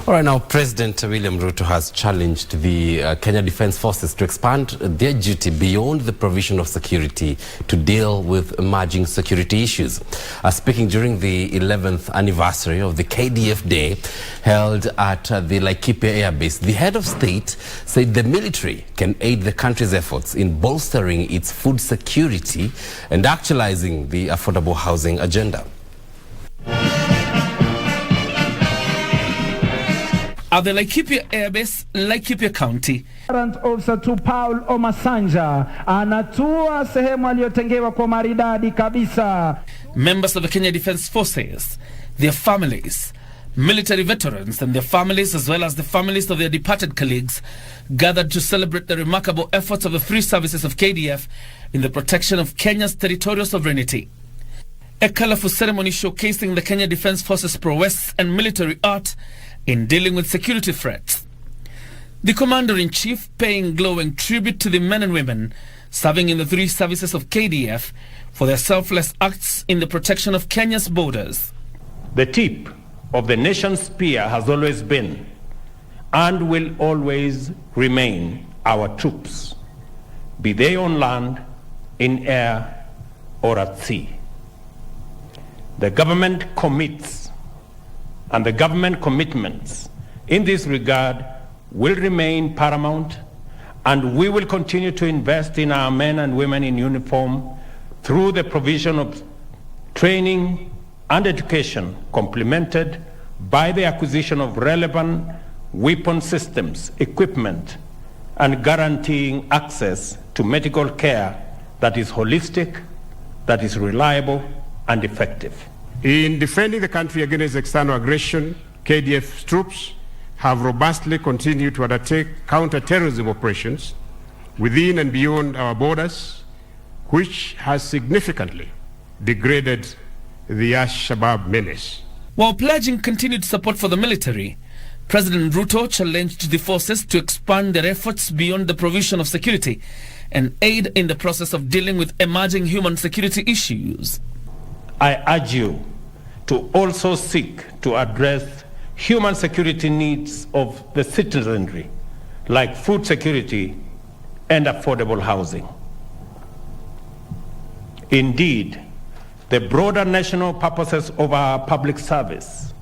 All right, now President William Ruto has challenged the Kenya Defence Forces to expand their duty beyond the provision of security to deal with emerging security issues. Speaking during the 11th anniversary of the KDF Day held at the Laikipia Airbase, the head of state said the military can aid the country's efforts in bolstering its food security and actualizing the affordable housing agenda. At the Laikipia Airbase, Laikipia County. Warrant Officer to Paul Omasanja anatua sehemu aliyotengewa kwa maridadi kabisa. Members of the Kenya Defence Forces, their families, military veterans and their families, as well as the families of their departed colleagues, gathered to celebrate the remarkable efforts of the three services of KDF in the protection of Kenya's territorial sovereignty. A colourful ceremony showcasing the Kenya Defence Forces prowess and military art in dealing with security threats. The Commander-in-Chief paying glowing tribute to the men and women serving in the three services of KDF for their selfless acts in the protection of Kenya's borders. The tip of the nation's spear has always been and will always remain our troops, be they on land, in air, or at sea. The government commits, and the government commitments in this regard will remain paramount, and we will continue to invest in our men and women in uniform through the provision of training and education, complemented by the acquisition of relevant weapon systems, equipment, and guaranteeing access to medical care that is holistic, that is reliable, and effective. In defending the country against external aggression, KDF's troops have robustly continued to undertake counter-terrorism operations within and beyond our borders, which has significantly degraded the Al-Shabaab menace. While pledging continued support for the military, President Ruto challenged the forces to expand their efforts beyond the provision of security and aid in the process of dealing with emerging human security issues. I urge you to also seek to address human security needs of the citizenry, like food security and affordable housing. Indeed, the broader national purposes of our public service,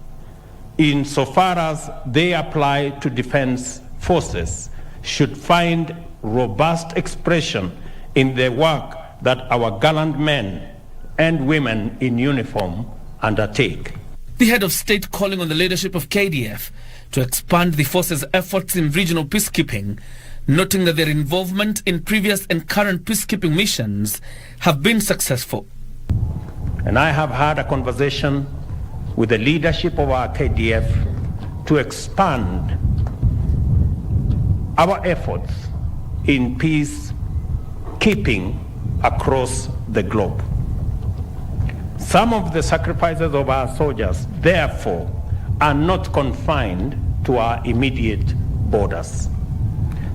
insofar as they apply to defense forces, should find robust expression in the work that our gallant men and women in uniform undertake. The head of state calling on the leadership of KDF to expand the force's efforts in regional peacekeeping, noting that their involvement in previous and current peacekeeping missions have been successful. And I have had a conversation with the leadership of our KDF to expand our efforts in peacekeeping across the globe. Some of the sacrifices of our soldiers, therefore, are not confined to our immediate borders.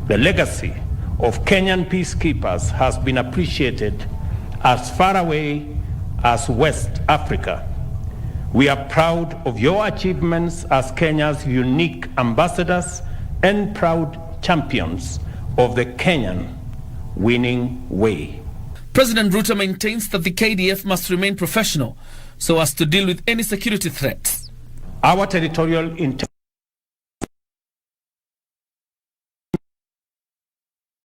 The legacy of Kenyan peacekeepers has been appreciated as far away as West Africa. We are proud of your achievements as Kenya's unique ambassadors and proud champions of the Kenyan winning way. President Ruto maintains that the KDF must remain professional so as to deal with any security threats. Our territorial integrity